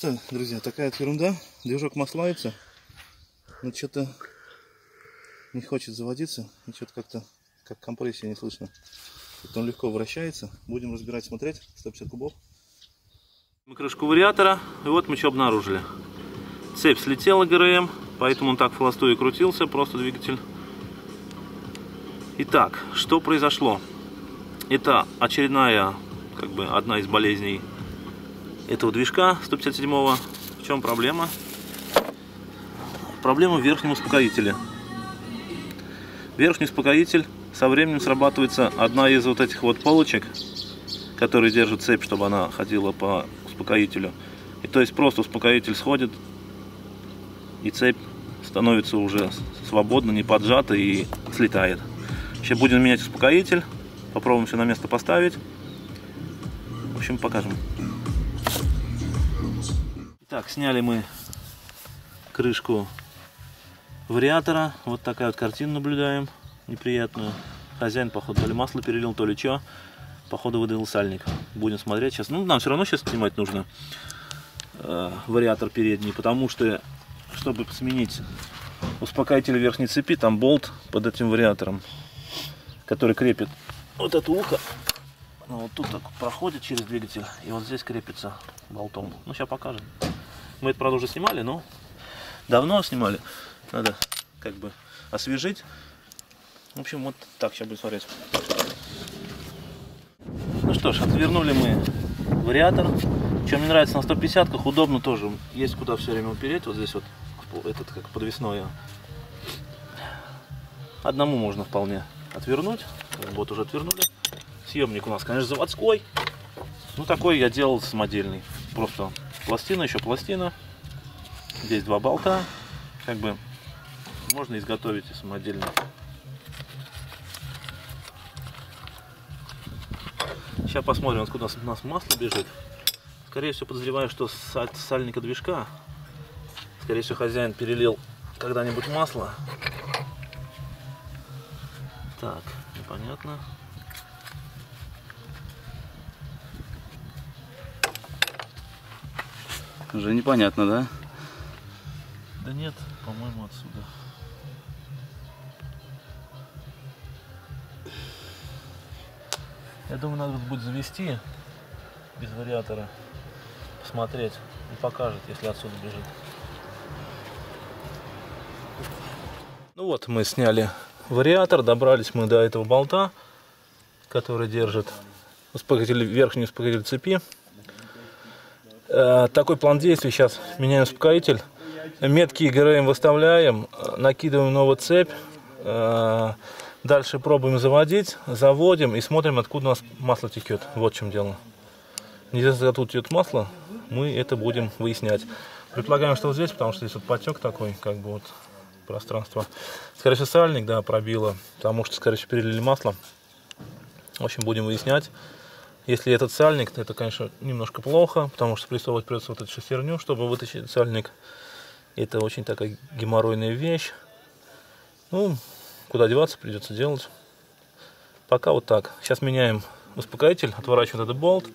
что, друзья, такая вот ерунда. Движок маслается, но что-то не хочет заводиться. И что-то как-то, как компрессия, не слышно. Вот он легко вращается. Будем разбирать, смотреть. 150 кубов. Мы крышку вариатора, и вот мы что обнаружили. Цепь слетела ГРМ, поэтому он так в холостую и крутился, просто двигатель. Итак, что произошло? Это очередная, одна из болезней этого движка 157-го. В чем проблема? Проблема в верхнем успокоителе. Верхний успокоитель, со временем срабатывается одна из вот этих вот полочек, которые держат цепь, чтобы она ходила по успокоителю. И то есть просто успокоитель сходит, и цепь становится уже свободно, не поджата и слетает. Сейчас будем менять успокоитель, попробуем все на место поставить. В общем, покажем. Так, сняли мы крышку вариатора. Вот такая вот картину наблюдаем, неприятную. Хозяин, походу, то ли масло перелил, то ли что. Походу, выдавил сальник. Будем смотреть сейчас. Ну, нам все равно сейчас снимать нужно вариатор передний, потому что, чтобы сменить успокоитель верхней цепи, там болт под этим вариатором, который крепит вот это ухо. Ну, вот тут так проходит через двигатель, и вот здесь крепится болтом. Ну, сейчас покажем. Мы это, правда, уже снимали, но давно снимали. Надо освежить. В общем, вот так сейчас будем смотреть. Ну что ж, отвернули мы вариатор. Что мне нравится на 150-ках, удобно тоже. Есть куда все время упереть. Вот здесь вот этот как подвесное. Одному можно вполне отвернуть. Вот уже отвернули. Съемник у нас, конечно, заводской. Ну, такой я делал самодельный. Просто пластина, еще пластина. Здесь два болта. Можно изготовить и самодельно. Сейчас посмотрим, откуда у нас масло бежит. Скорее всего, подозреваю, что с сальника движка. Скорее всего, хозяин перелил когда-нибудь масло. Так, непонятно. Уже непонятно, да? Да нет, по-моему, отсюда. Я думаю, надо будет завести без вариатора, посмотреть, и покажет, если отсюда бежит. Ну вот, мы сняли вариатор, добрались мы до этого болта, который держит верхний успокоитель цепи. Такой план действий. Сейчас меняем успокоитель, метки ГРМ выставляем, накидываем новую цепь. Дальше пробуем заводить, заводим и смотрим, откуда у нас масло текет. Вот в чем дело. Неизвестно, откуда течет масло, мы это будем выяснять. Предполагаем, что вот здесь, потому что здесь вот потек такой, пространство. Скорее всего, сальник, да, пробило, потому что, скорее всего, перелили масло. В общем, будем выяснять. Если этот сальник, то это, конечно, немножко плохо, потому что прессовывать придется вот эту шестерню, чтобы вытащить сальник. Это очень такая геморройная вещь. Ну, куда деваться, придется делать. Пока вот так. Сейчас меняем успокоитель, отворачиваем этот болт.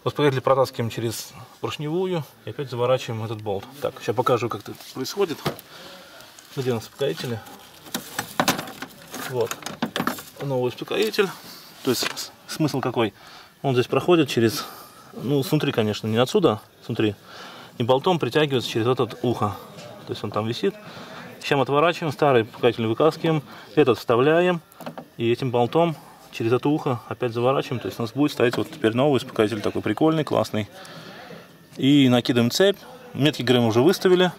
Успокоитель протаскиваем через поршневую и опять заворачиваем этот болт. Так, сейчас покажу, как это происходит. Где у нас успокоители? Вот. Новый успокоитель. То есть смысл какой? Он здесь проходит через, ну, снутри, конечно, не отсюда, снутри. И болтом притягивается через это ухо. То есть он там висит. Сейчас отворачиваем, старый успокоитель вытаскиваем, этот вставляем. И этим болтом через это ухо опять заворачиваем. То есть у нас будет стоять вот теперь новый успокоитель, такой прикольный, классный. И накидываем цепь. Метки ГРМ уже выставили.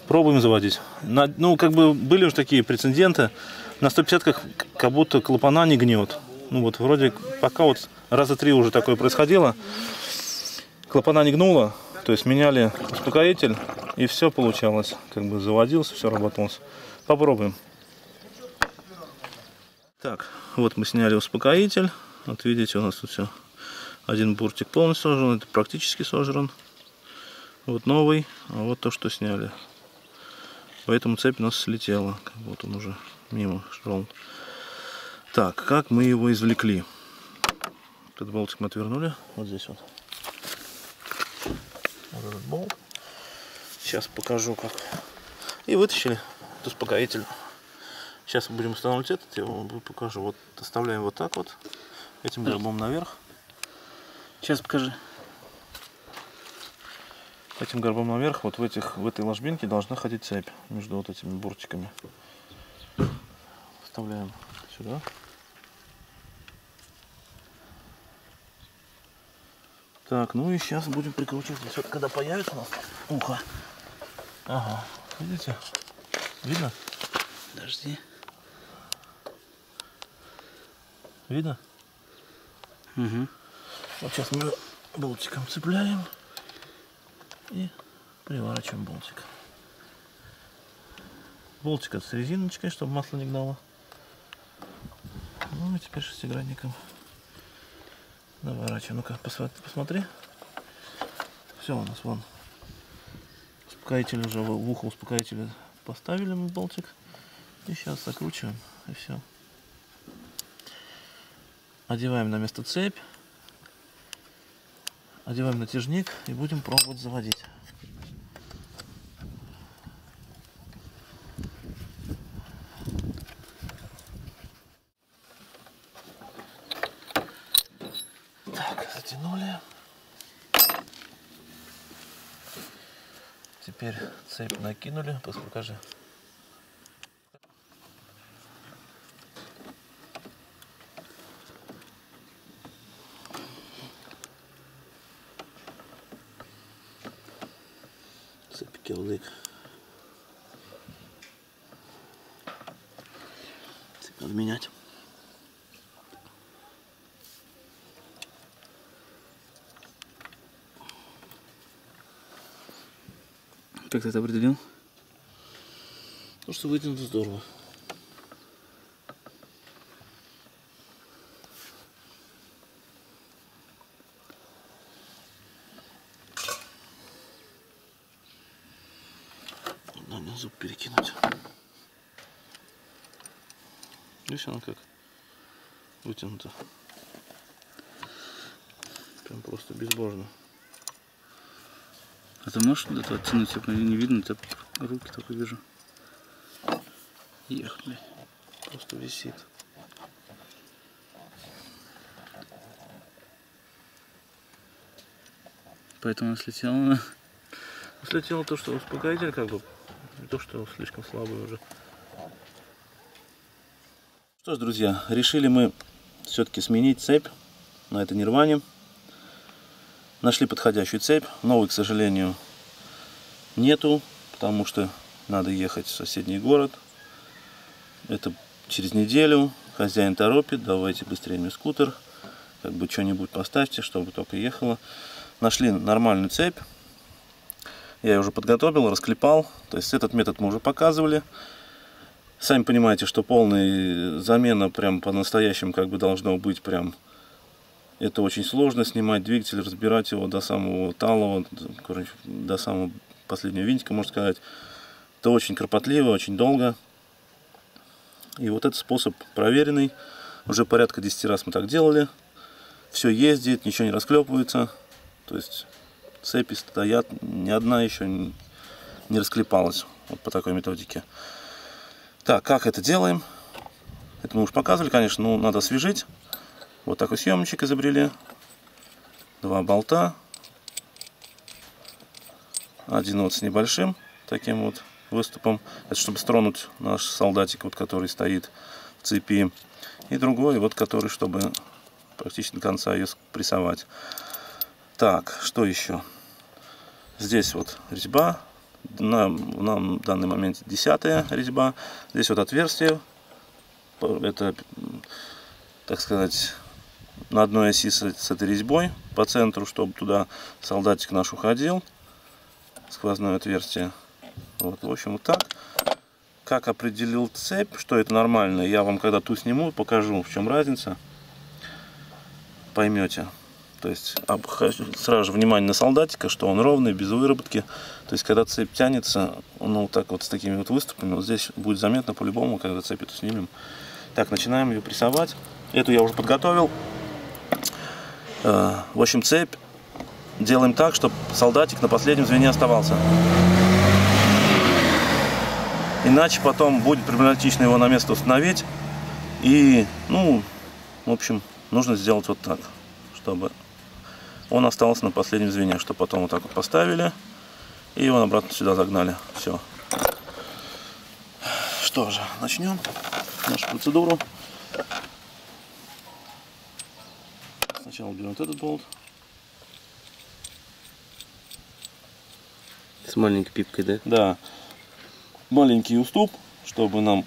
Пробуем заводить. Были уже такие прецеденты. На 150-ках как будто клапана не гнет. Ну вот вроде пока вот раза 3 уже такое происходило. Клапана не гнуло. То есть меняли успокоитель, и все получалось. Заводился, все работалось. Попробуем. Так, вот мы сняли успокоитель. Вот видите, у нас тут все. Один буртик полностью сожран, это практически сожран. Вот новый, а вот то, что сняли. Поэтому цепь у нас слетела. Вот он уже мимо шел. Так, как мы его извлекли? Этот болтик мы отвернули. Вот здесь вот. Вот этот болт. Сейчас покажу как. И вытащили этот успокоитель. Сейчас будем устанавливать этот, я вам покажу. Вот оставляем вот так вот, этим горбом наверх. Сейчас покажи. Этим горбом наверх, вот в этой ложбинке должна ходить цепь между вот этими буртиками. Вставляем сюда. Так, ну и сейчас будем прикручивать. Здесь вот когда появится у нас ухо. Ага, видите? Видно? Подожди. Видно? Угу. Вот сейчас мы болтиком цепляем и приворачиваем болтик. Болтик с резиночкой, чтобы масло не гнало. Ну и теперь шестигранником наворачиваем. Ну-ка, посмотри. Все у нас вон. Успокоитель уже в ухо успокоителя поставили мы болтик. И сейчас закручиваем, и все. Одеваем на место цепь. Одеваем натяжник и будем пробовать заводить. Так, затянули. Теперь цепь накинули. Покажи. Цепь килдык. Цепь надо менять. Как ты это определил? То, что вытянуто здорово. Надо зуб перекинуть. Видишь, она как вытянута. Прям просто безбожно. А ты можешь это оттянуть? Я не видно, у тебя руки только вижу. Эх, блядь. Просто висит. Поэтому она слетела. Слетело то, что успокоитель как бы, не то, что слишком слабый уже. Что ж, друзья, решили мы все-таки сменить цепь на этой нирване. Нашли подходящую цепь. Новой, к сожалению, нету, потому что надо ехать в соседний город. Это через неделю. Хозяин торопит, давайте быстрее мне скутер. Как бы что-нибудь поставьте, чтобы только ехало. Нашли нормальную цепь. Я ее уже подготовил, расклепал. То есть этот метод мы уже показывали. Сами понимаете, что полная замена прям по-настоящему как бы должно быть прям. Это очень сложно снимать двигатель, разбирать его до самого талого, короче, до самого последнего винтика, можно сказать. Это очень кропотливо, очень долго. И вот этот способ проверенный. Уже порядка 10 раз мы так делали. Все ездит, ничего не расклепывается. То есть цепи стоят, ни одна еще не расклепалась. Вот по такой методике. Так, как это делаем? Это мы уже показывали, конечно, но надо освежить. Вот такой съемчик изобрели. 2 болта. Один вот с небольшим таким вот выступом. Это чтобы стронуть наш солдатик, вот, который стоит в цепи. И другой, вот, который, чтобы практически до конца ее прессовать. Так, что еще? Здесь вот резьба. Нам в данный момент 10-я резьба. Здесь вот отверстие. Это, так сказать, на одной оси с этой резьбой по центру, чтобы туда солдатик наш уходил. Сквозное отверстие. Вот, в общем, вот так. Как определил цепь, что это нормально, я вам когда ту сниму, покажу, в чем разница. Поймете. То есть сразу же внимание на солдатика, что он ровный, без выработки. То есть когда цепь тянется, ну вот так вот с такими вот выступами, вот здесь будет заметно по-любому, когда цепь эту снимем. Так, начинаем ее прессовать. Эту я уже подготовил. В общем, цепь делаем так, чтобы солдатик на последнем звене оставался. Иначе потом будет проблематично его на место установить. И, ну, в общем, нужно сделать вот так, чтобы он остался на последнем звене, чтобы потом вот так вот поставили и его обратно сюда загнали. Все. Что же, начнем нашу процедуру. Сначала берем вот этот болт. С маленькой пипкой, да? Да. Маленький уступ, чтобы нам,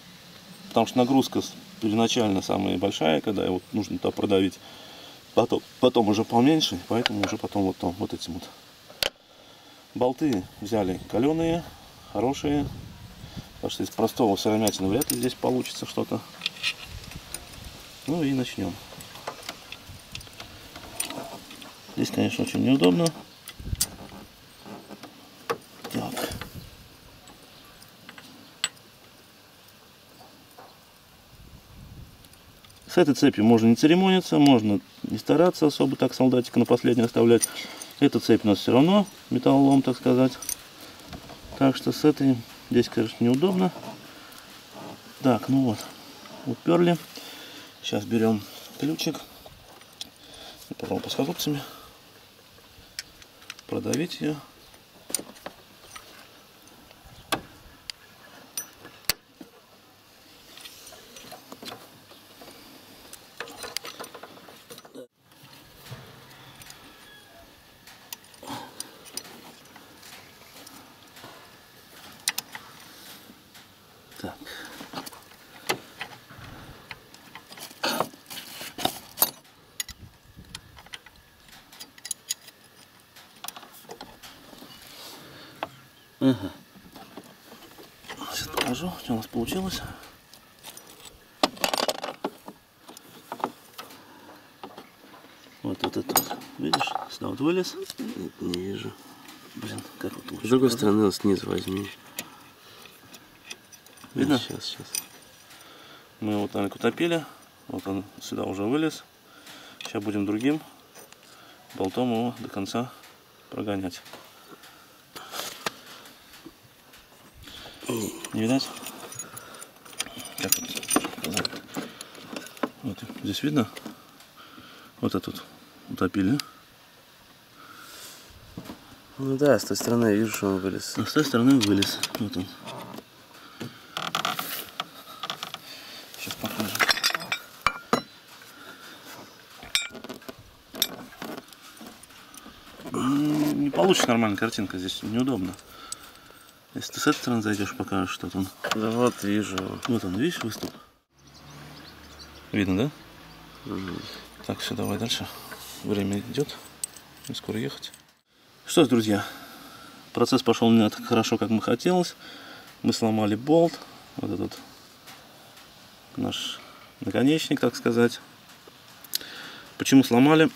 потому что нагрузка первоначально самая большая, когда его нужно туда продавить, потом уже поменьше, поэтому уже потом вот этим вот. Болты взяли каленые, хорошие, потому что из простого сыромятина вряд ли здесь получится что-то. Ну и начнем. Здесь, конечно, очень неудобно. Так. С этой цепью можно не церемониться, можно не стараться особо так солдатика на последний оставлять. Эта цепь у нас все равно металлолом, так сказать. Так что с этой здесь, конечно, неудобно. Так, ну вот, уперли. Сейчас берем ключик. Попробуем плоскогубцами продавить ее. Так. Ага. Сейчас покажу, что у нас получилось. Вот этот вот, видишь, сюда вот вылез. Нет, не вижу. Блин, как вот лучше. С другой стороны, снизу возьми. Видно? Сейчас. Мы его вот утопили. Вот он сюда уже вылез. Сейчас будем другим болтом его до конца прогонять. Не видать? Как вот? Вот здесь видно? Вот этот утопили. Ну да, с той стороны я вижу, что он вылез. А с той стороны вылез. Вот он. Сейчас покажем. Не получится нормальная картинка, здесь неудобно. Если ты с этой стороны зайдешь, покажешь, что там. Да вот, вижу. Вот он, видишь, выступ? Видно, да? Угу. Так, все, давай дальше. Время идет. Мне скоро ехать. Что ж, друзья, процесс пошел не так хорошо, как мы хотелось. Мы сломали болт. Вот этот наш наконечник, так сказать. Почему сломали?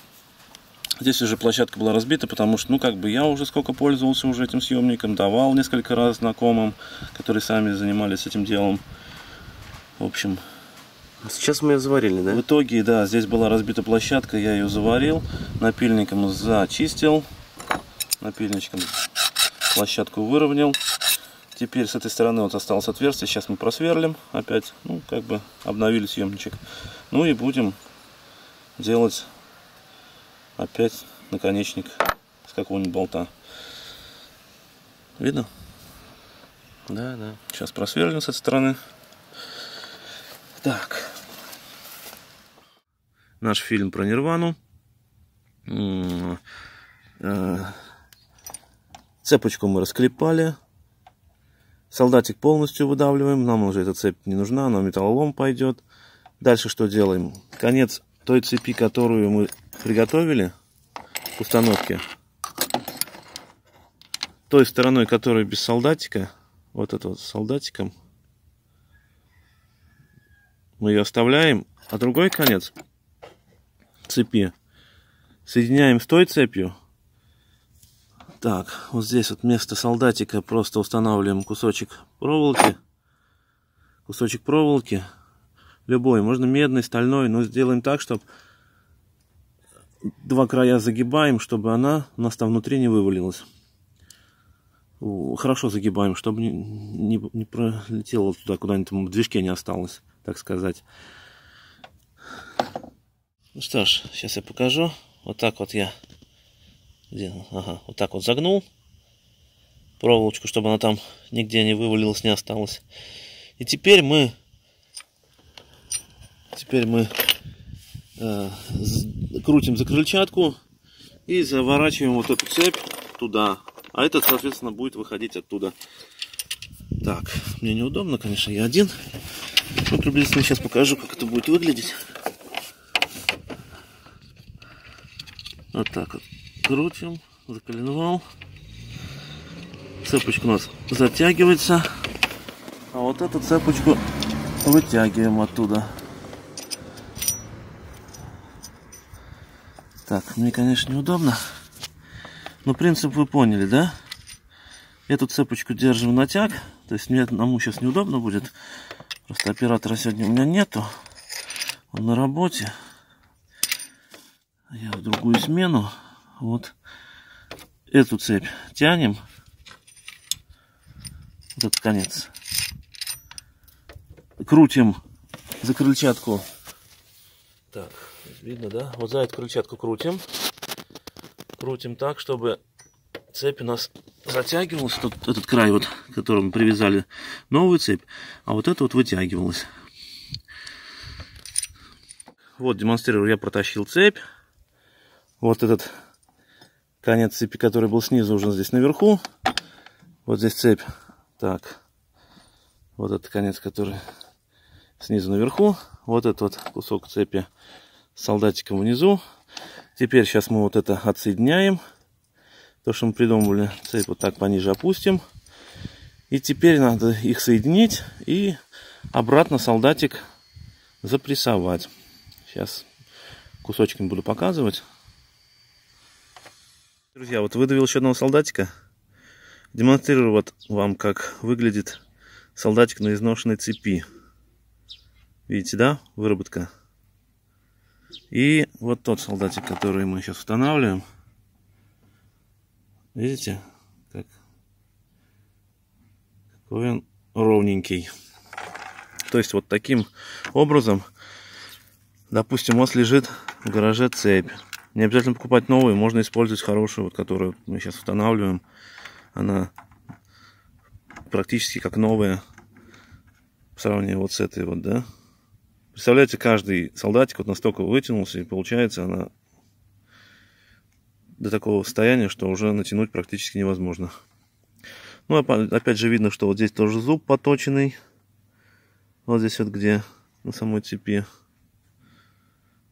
Здесь уже площадка была разбита, потому что, ну, как бы я уже сколько пользовался уже этим съемником, давал несколько раз знакомым, которые сами занимались этим делом. В общем, сейчас мы ее заварили, да? в итоге, да, здесь была разбита площадка, я ее заварил, напильником зачистил, напильничком площадку выровнял. Теперь с этой стороны вот осталось отверстие, сейчас мы просверлим опять, ну, как бы обновили съемничек. Ну и будем делать опять наконечник с какого-нибудь болта. Видно? Да, да. Сейчас просверлим с этой стороны. Так. Наш фильм про Нирвану. Цепочку мы расклепали. Солдатик полностью выдавливаем. Нам уже эта цепь не нужна, она металлолом пойдет. Дальше что делаем? Конец той цепи, которую мы приготовили к установке, той стороной, которая без солдатика, вот это вот с солдатиком, мы ее оставляем, а другой конец цепи соединяем с той цепью. Так, вот здесь вот вместо солдатика просто устанавливаем кусочек проволоки, любой, можно медный, стальной, но сделаем так, чтобы два края загибаем, чтобы она у нас там внутри не вывалилась. Хорошо загибаем, чтобы не пролетело туда, куда-нибудь в движке не осталось, так сказать. Ну что ж, сейчас я покажу. Вот так вот я вот так вот загнул проволочку, чтобы она там нигде не вывалилась, не осталась. И теперь мы крутим за крыльчатку и заворачиваем вот эту цепь туда. А этот, соответственно, будет выходить оттуда. Так, мне неудобно, конечно, я один. Но приблизительно сейчас покажу, как это будет выглядеть. Вот так вот. Крутим, заколенвал. Цепочка у нас затягивается. А вот эту цепочку вытягиваем оттуда. Так, мне, конечно, неудобно. Но принцип вы поняли, да? Эту цепочку держим в натяг. То есть мне одному сейчас неудобно будет. Просто оператора сегодня у меня нету. Он на работе. Я в другую смену. Вот эту цепь тянем. Вот этот конец. Крутим за крыльчатку. Так, видно, да? Вот за эту крыльчатку крутим. Крутим так, чтобы цепь у нас затягивалась. Тут этот край, вот, к которому привязали новую цепь, а вот это вот вытягивалась. Вот, демонстрирую, я протащил цепь. Вот этот конец цепи, который был снизу, уже здесь наверху. Вот здесь цепь. Так. Вот этот конец, который снизу наверху. Вот этот вот кусок цепи с солдатиком внизу. Теперь сейчас мы вот это отсоединяем. То, что мы придумали, цепь вот так пониже опустим. И теперь надо их соединить и обратно солдатик запрессовать. Сейчас кусочками буду показывать. Друзья, вот выдавил еще одного солдатика. Демонстрирую вот вам, как выглядит солдатик на изношенной цепи. Видите, да? Выработка. И вот тот солдатик, который мы сейчас устанавливаем. Видите? Какой он ровненький. То есть вот таким образом, допустим, у вас лежит в гараже цепь. Не обязательно покупать новую, можно использовать хорошую, вот, которую мы сейчас устанавливаем. Она практически как новая в сравнении вот с этой вот, да. Представляете, каждый солдатик вот настолько вытянулся, и получается она до такого состояния, что уже натянуть практически невозможно. Ну, опять же видно, что вот здесь тоже зуб поточенный. Вот здесь вот где на самой цепи.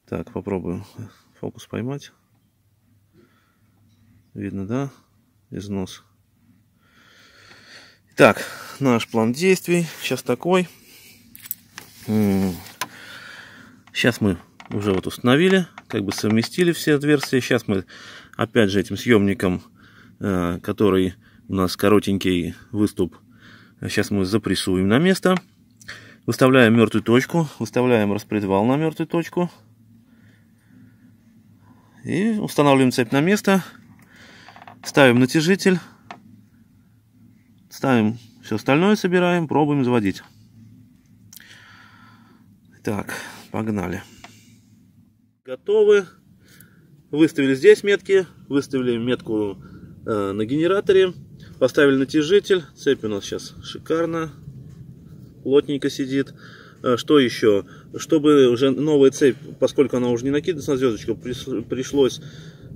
Так, попробую фокус поймать. Видно, да? Износ. Итак, наш план действий сейчас такой. Сейчас мы уже вот установили, как бы совместили все отверстия. Сейчас мы опять же этим съемником, который у нас коротенький выступ, сейчас мы запрессуем на место. Выставляем мертвую точку, выставляем распредвал на мертвую точку. И устанавливаем цепь на место. Ставим натяжитель. Ставим все остальное, собираем, пробуем заводить. Так, погнали. Готовы. Выставили здесь метки. Выставили метку на генераторе. Поставили натяжитель. Цепь у нас сейчас шикарно. Плотненько сидит. Что еще? Чтобы уже новая цепь, поскольку она уже не накидывается на звездочку, пришлось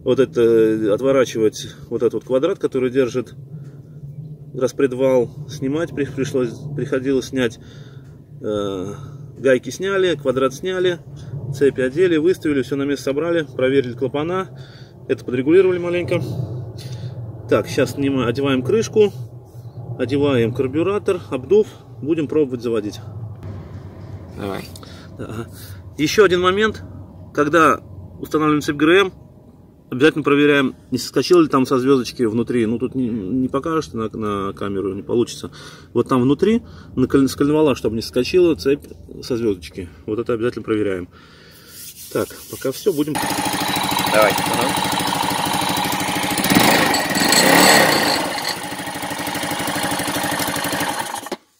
вот это отворачивать, вот этот вот квадрат, который держит распредвал, снимать. Приходилось снять. Гайки сняли, квадрат сняли, цепи одели, выставили, все на место собрали, проверили клапана, это подрегулировали маленько. Так, сейчас одеваем крышку, одеваем карбюратор, обдув, будем пробовать заводить. Давай. Еще один момент, когда устанавливаем цепь ГРМ, обязательно проверяем, не соскочил ли там со звездочки внутри. Ну тут не покажешь на камеру, не получится. Вот там внутри, с коленвала, чтобы не соскочила цепь со звездочки. Вот это обязательно проверяем. Так, пока все, будем... Давай.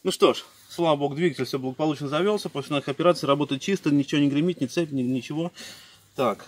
Ну что ж, слава богу, двигатель все благополучно завелся. После наших операций работает чисто, ничего не гремит, ни цепь, ничего. Так.